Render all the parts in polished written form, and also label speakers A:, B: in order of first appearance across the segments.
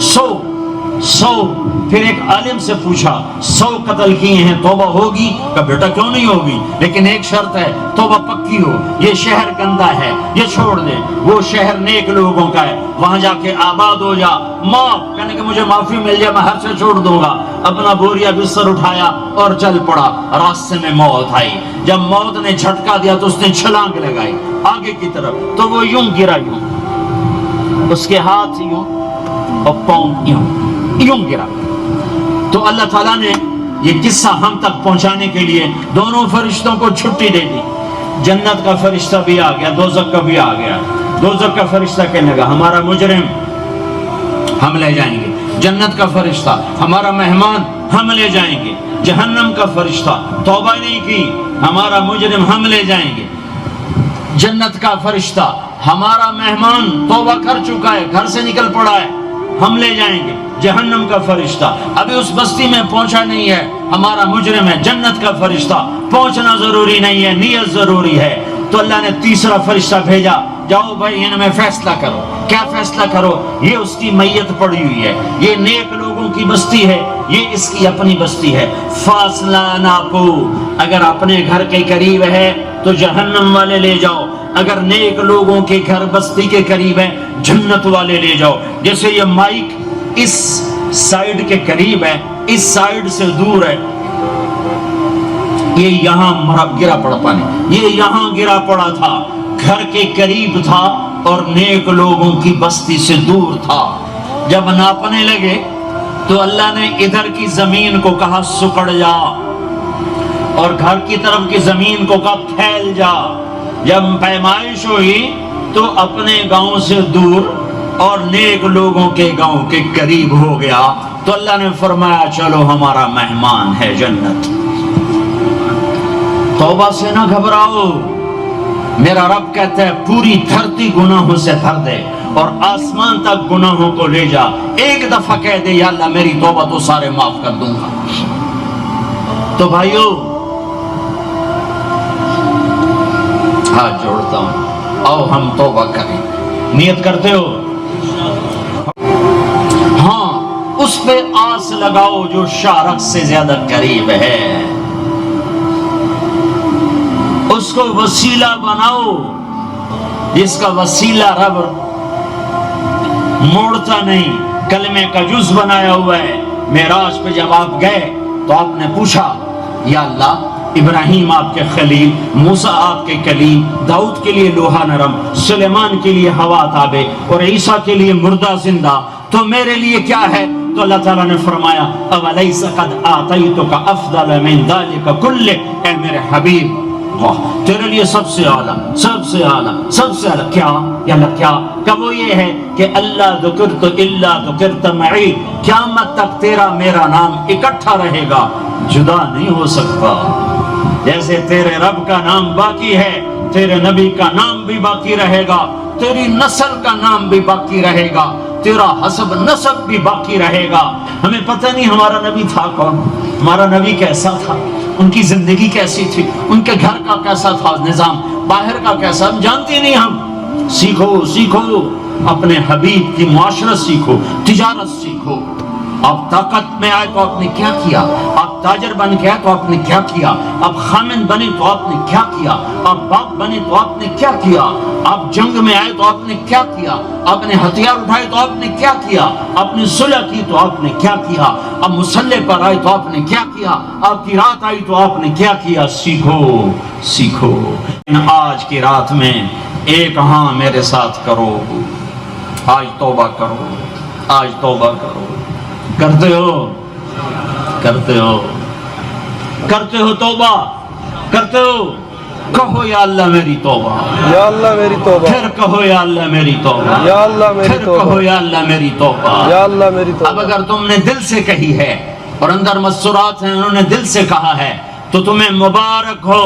A: 100 100. پھر ایک عالم سے پوچھا 100 قتل کیے ہیں توبہ ہوگی؟ کہ بیٹا کیوں نہیں ہوگی، لیکن ایک شرط ہے توبہ پکی ہو، یہ شہر گندا ہے یہ چھوڑ دے، وہ شہر نیک لوگوں کا ہے وہاں جا کے آباد ہو جا، معاف کہنے کہ مجھے معافی مل جائے میں ہر سے چھوڑ دوں گا۔ اپنا بوریا بستر اٹھایا اور چل پڑا، راستے میں موت آئی، جب موت نے جھٹکا دیا تو اس نے چھلانگ لگائی آگے کی طرف، تو وہ یوں گرا، یوں اس کے ہاتھ یوں اور پاؤں یوں گرا۔ تو اللہ تعالیٰ نے یہ قصہ ہم تک پہنچانے کے لیے دونوں فرشتوں کو چھٹی دے دی، جنت کا فرشتہ بھی آ گیا، دوزخ کا بھی آ گیا۔ دوزخ کا فرشتہ کہنے لگا ہمارا مجرم ہم لے جائیں گے، جنت کا فرشتہ ہمارا مہمان ہم لے جائیں گے، جہنم کا فرشتہ توبہ نہیں کی ہمارا مجرم ہم لے جائیں گے، جنت کا فرشتہ ہمارا مہمان توبہ کر چکا ہے گھر سے نکل پڑا ہے ہم لے جائیں گے، جہنم کا فرشتہ ابھی اس بستی میں پہنچا نہیں ہے ہمارا مجرم ہے، جنت کا فرشتہ پہنچنا ضروری نہیں ہے نیت ضروری ہے۔ تو اللہ نے تیسرا فرشتہ بھیجا، جاؤ بھائی ان میں فیصلہ کرو۔ کیا فیصلہ کرو؟ یہ اس کی میت پڑی ہوئی ہے، یہ نیک لوگوں کی بستی ہے، یہ اس کی اپنی بستی ہے، فاصلہ ناپو، اگر اپنے گھر کے قریب ہے تو جہنم والے لے جاؤ، اگر نیک لوگوں کے گھر بستی کے قریب ہے جنت والے لے جاؤ۔ جیسے یہ مائک اس سائیڈ کے قریب ہے، اس سائیڈ سے دور ہے، یہ یہاں گرا پڑا پانی، یہ یہاں گرا پڑا تھا، گھر کے قریب تھا اور نیک لوگوں کی بستی سے دور تھا۔ جب ناپنے لگے تو اللہ نے ادھر کی زمین کو کہا سکڑ جا، اور گھر کی طرف کی زمین کو کہا پھیل جا۔ جب پیمائش ہوئی تو اپنے گاؤں سے دور اور نیک لوگوں کے گاؤں کے قریب ہو گیا، تو اللہ نے فرمایا چلو ہمارا مہمان ہے جنت۔ توبہ سے نہ گھبراؤ، میرا رب کہتا ہے پوری دھرتی گناہوں سے بھر دے اور آسمان تک گناہوں کو لے جا، ایک دفعہ کہہ دے یا اللہ میری توبہ تو سارے معاف کر دوں گا۔ تو بھائیو ہاتھ جوڑتا ہوں، آؤ ہم توبہ کریں، نیت کرتے ہو؟ ہاں اس پہ آس لگاؤ جو شارق سے زیادہ قریب ہے، اس کو وسیلہ بناؤ جس کا وسیلہ رب موڑتا نہیں، کلمے کا جز بنایا ہوا ہے۔ معراج پہ جب آپ گئے تو آپ نے پوچھا یا اللہ ابراہیم آپ کے خلیل، موسیٰ آپ کے کلیم، داؤد کے لیے لوہا نرم، سلیمان کے لیے ہوا تابع اور عیسیٰ کے لیے مردہ زندہ، تو میرے لیے کیا ہے؟ تو اللہ تعالیٰ نے فرمایا اولیس قد آتیتک افضل من ذلک کلہ، اے میرے حبیب واہ تیرے لیے سب سے اعلیٰ، سب سے اعلیٰ، سب سے اعلیٰ کیا؟ یا اللہ کیا؟ کہ وہ یہ ہے کہ اللہ ذکرت الا ذکرت معی، قیامت تک تیرا میرا نام اکٹھا رہے گا، جدا نہیں ہو سکتا۔ جیسے تیرے رب کا نام باقی ہے، تیرے نبی کا نام بھی باقی رہے گا، تیری نسل کا نام بھی باقی رہے گا، تیرا حسب نسب بھی باقی رہے گا۔ ہمیں پتہ نہیں ہمارا نبی تھا کون، ہمارا نبی کیسا تھا، ان کی زندگی کیسی تھی، ان کے گھر کا کیسا تھا نظام، باہر کا کیسا، ہم جانتے نہیں۔ ہم سیکھو سیکھو، اپنے حبیب کی معاشرت سیکھو، تجارت سیکھو۔ آپ طاقت میں آئے تو آپ نے کیا کیا، آپ تاجر بن کے آئے تو آپ نے کیا کیا، آپ خامن بنے تو آپ نے کیا کیا، آپ باپ بنے تو آپ نے کیا کیا، آپ جنگ میں آئے تو آپ نے کیا کیا، آپ نے ہتھیار اٹھائے تو آپ نے کیا کیا، آپ نے صلح کی تو آپ نے کیا کیا، آپ مسلح پر آئے تو آپ نے کیا کیا، آپ کی رات آئی تو آپ نے کیا کیا۔ سیکھو سیکھو۔ آج کی رات میں ایک ہاں میرے ساتھ کرو، آج توبہ کرو، آج توبہ کرو۔ کرتے ہو؟ کرتے ہو؟ کرتے ہو توبہ؟ کرتے ہو؟ کہو یا اللہ میری توبہ،
B: یا اللہ میری توبہ،
A: پھر کہو یا اللہ میری توبہ،
B: یا اللہ میری
A: پھر
B: توبہ،
A: کہو یا اللہ میری توبہ،
B: یا اللہ میری توبہ۔
A: اب اگر تم نے دل سے کہی ہے اور اندر مسرات ہیں انہوں نے دل سے کہا ہے تو تمہیں مبارک ہو،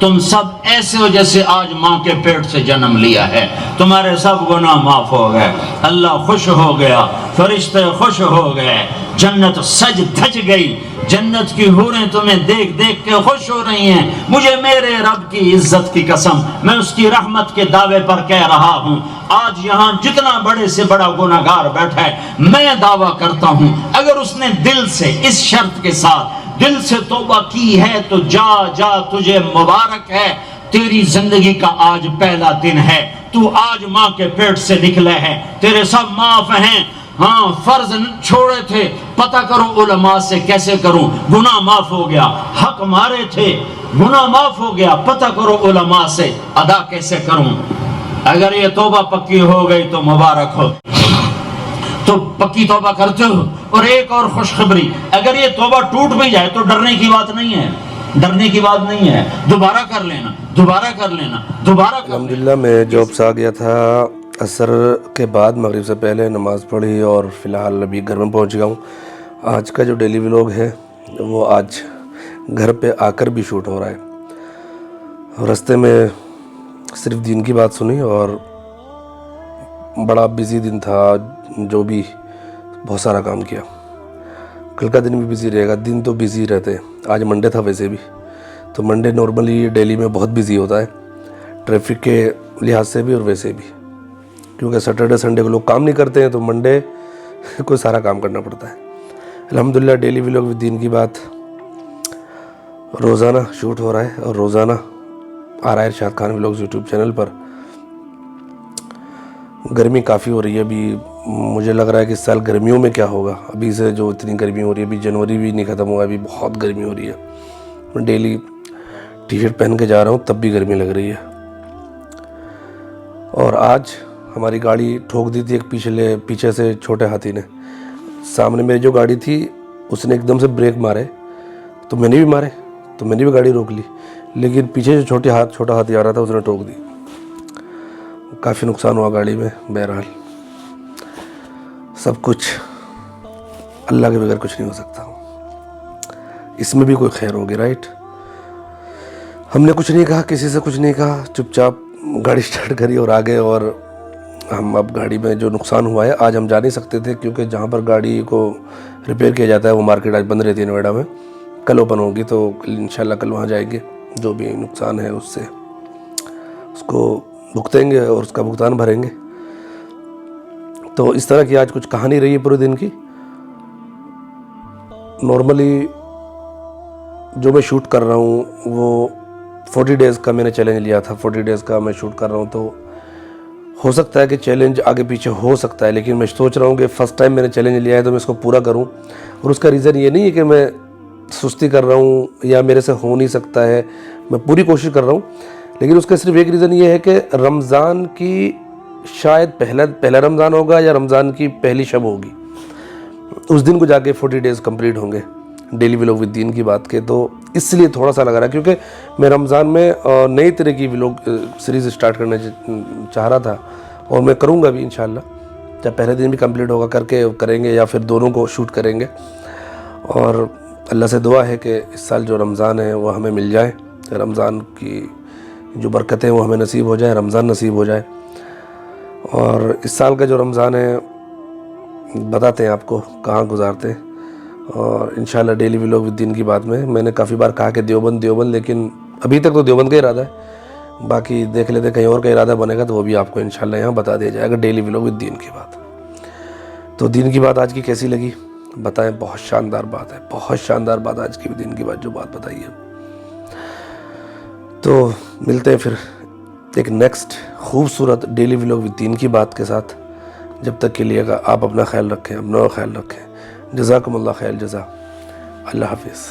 A: تم سب ایسے ہو جیسے آج ماں کے پیٹ سے جنم لیا ہے، تمہارے سب گناہ معاف ہو گئے، اللہ خوش ہو گیا، فرشتے خوش ہو گئے، جنت سج دھج گئی، جنت کی حوریں تمہیں دیکھ دیکھ کے خوش ہو رہی ہیں۔ مجھے میرے رب کی عزت کی قسم، میں اس کی رحمت کے دعوے پر کہہ رہا ہوں، آج یہاں جتنا بڑے سے بڑا گناہگار بیٹھا ہے، میں دعویٰ کرتا ہوں اگر اس نے دل سے اس شرط کے ساتھ دل سے توبہ کی ہے تو جا جا، تجھے مبارک ہے، تیری زندگی کا آج پہلا دن ہے، تو آج ماں کے پیٹ سے نکلے ہے، تیرے سب معاف ہیں۔ ہاں فرض چھوڑے تھے، پتہ کرو علماء سے کیسے کروں، گناہ معاف ہو گیا، حق مارے تھے، گناہ معاف ہو گیا، پتہ کرو علماء سے ادا کیسے کروں۔ اگر یہ توبہ پکی ہو گئی تو مبارک ہو، تو پکی توبہ کرتے ہو۔ اور ایک اور خوشخبری، اگر یہ توبہ ٹوٹ بھی جائے تو ڈرنے کی بات نہیں ہے، ڈرنے کی بات نہیں ہے، دوبارہ کر لینا، دوبارہ کر لینا، دوبارہ کر لینا۔
C: الحمدللہ میں جاب سے آ گیا تھا عصر کے بعد، مغرب سے پہلے نماز پڑھی اور فی الحال ابھی گھر میں پہنچ گیا ہوں۔ آج کا جو ڈیلی ولاگ ہے وہ آج گھر پہ آ کر بھی شوٹ ہو رہا ہے۔ راستے میں صرف دین کی بات سنی اور بڑا بزی دن تھا، جو بھی بہت سارا کام کیا۔ کل کا دن بھی بزی رہے گا، دن تو بزی رہتے ہیں۔ آج منڈے تھا ویسے بھی، تو منڈے نارملی ڈیلی میں بہت بزی ہوتا ہے، ٹریفک کے لحاظ سے بھی اور ویسے بھی، کیونکہ سیٹرڈے سنڈے کو لوگ کام نہیں کرتے ہیں تو منڈے کو سارا کام کرنا پڑتا ہے۔ الحمدللہ ڈیلی ولاگ ود دین کی بات روزانہ شوٹ ہو رہا ہے اور روزانہ آ رہا ہے ارشاد خان ولاگز یوٹیوب چینل پر۔ گرمی کافی ہو رہی ہے، ابھی مجھے لگ رہا ہے کہ اس سال گرمیوں میں کیا ہوگا، ابھی سے جو اتنی گرمی ہو رہی ہے، ابھی جنوری بھی نہیں ختم ہوا، ابھی بہت گرمی ہو رہی ہے۔ میں ڈیلی ٹی شرٹ پہن کے جا رہا ہوں تب بھی گرمی لگ رہی ہے۔ اور آج ہماری گاڑی ٹھوک دی تھی ایک پیچھے سے چھوٹے ہاتھی نے۔ سامنے میری جو گاڑی تھی اس نے ایک دم سے بریک مارے تو میں نے بھی مارے، تو میں نے بھی گاڑی روک لی، لیکن پیچھے جو چھوٹا ہاتھی آ رہا تھا اس نے ٹھوک دی۔ کافی نقصان ہوا گاڑی میں۔ بہرحال سب کچھ اللہ کے بغیر کچھ نہیں ہو سکتا، اس میں بھی کوئی خیر ہوگی، رائٹ؟ ہم نے کچھ نہیں کہا، کسی سے کچھ نہیں کہا، چپ چاپ گاڑی سٹارٹ کری اور آگے۔ اور ہم اب گاڑی میں جو نقصان ہوا ہے، آج ہم جا نہیں سکتے تھے کیونکہ جہاں پر گاڑی کو ریپیئر کیا جاتا ہے وہ مارکیٹ آج بند رہتی ہے نوئیڈا میں، کل اوپن ہوگی تو انشاءاللہ کل وہاں جائیں گے، جو بھی نقصان ہے اس سے اس کو بھگتیں گے اور اس کا بھگتان بھریں گے۔ تو اس طرح کی آج کچھ کہانی رہی ہے پورے دن کی۔ نارملی جو میں شوٹ کر رہا ہوں وہ 40 ڈیز کا میں نے چیلنج لیا تھا، 40 ڈیز کا میں شوٹ کر رہا ہوں، تو ہو سکتا ہے کہ چیلنج آگے پیچھے ہو سکتا ہے، لیکن میں سوچ رہا ہوں کہ فرسٹ ٹائم میں نے چیلنج لیا ہے تو میں اس کو پورا کروں۔ اور اس کا ریزن یہ نہیں ہے کہ میں سستی کر رہا ہوں یا میرے سے ہو نہیں سکتا ہے، میں پوری کوشش کر رہا ہوں، لیکن اس کا صرف ایک ریزن یہ ہے کہ رمضان کی شاید پہلا رمضان ہوگا یا رمضان کی پہلی شب ہوگی، اس دن کو جا کے 40 ڈیز کمپلیٹ ہوں گے ڈیلی ولاگ ود دین کی بات کے۔ تو اس لیے تھوڑا سا لگ رہا ہے، کیونکہ میں رمضان میں نئی طرح کی ولاگ سیریز سٹارٹ کرنا چاہ رہا تھا اور میں کروں گا بھی انشاءاللہ، جب پہلے دن بھی کمپلیٹ ہوگا کریں گے یا پھر دونوں کو شوٹ کریں گے۔ اور اللہ سے دعا ہے کہ اس سال جو رمضان ہے وہ ہمیں مل جائے، رمضان کی جو برکتیں وہ ہمیں نصیب ہو جائے، رمضان نصیب ہو جائے۔ اور اس سال کا جو رمضان ہے بتاتے ہیں آپ کو کہاں گزارتے ہیں، اور انشاءاللہ ڈیلی ولاگ ود دین کی بات میں نے کافی بار کہا کہ دیوبند، لیکن ابھی تک تو دیوبند کا ارادہ ہے، باقی دیکھ لیتے کہیں اور کا ارادہ بنے گا تو وہ بھی آپ کو انشاءاللہ یہاں بتا دیا جائے گا ڈیلی ولاگ ود دین کی بات۔ تو دین کی بات آج کی کیسی لگی بتائیں، بہت شاندار بات ہے، بہت شاندار بات آج کی دین کی بات جو بات بتائی ہے۔ تو ملتے ہیں پھر ایک نیکسٹ خوبصورت ڈیلی ولاگ ود دین کی بات کے ساتھ، جب تک کے لیے آپ اپنا خیال رکھیں، اپنا خیال رکھیں۔ جزاکم اللہ خیر جزا، اللہ حافظ۔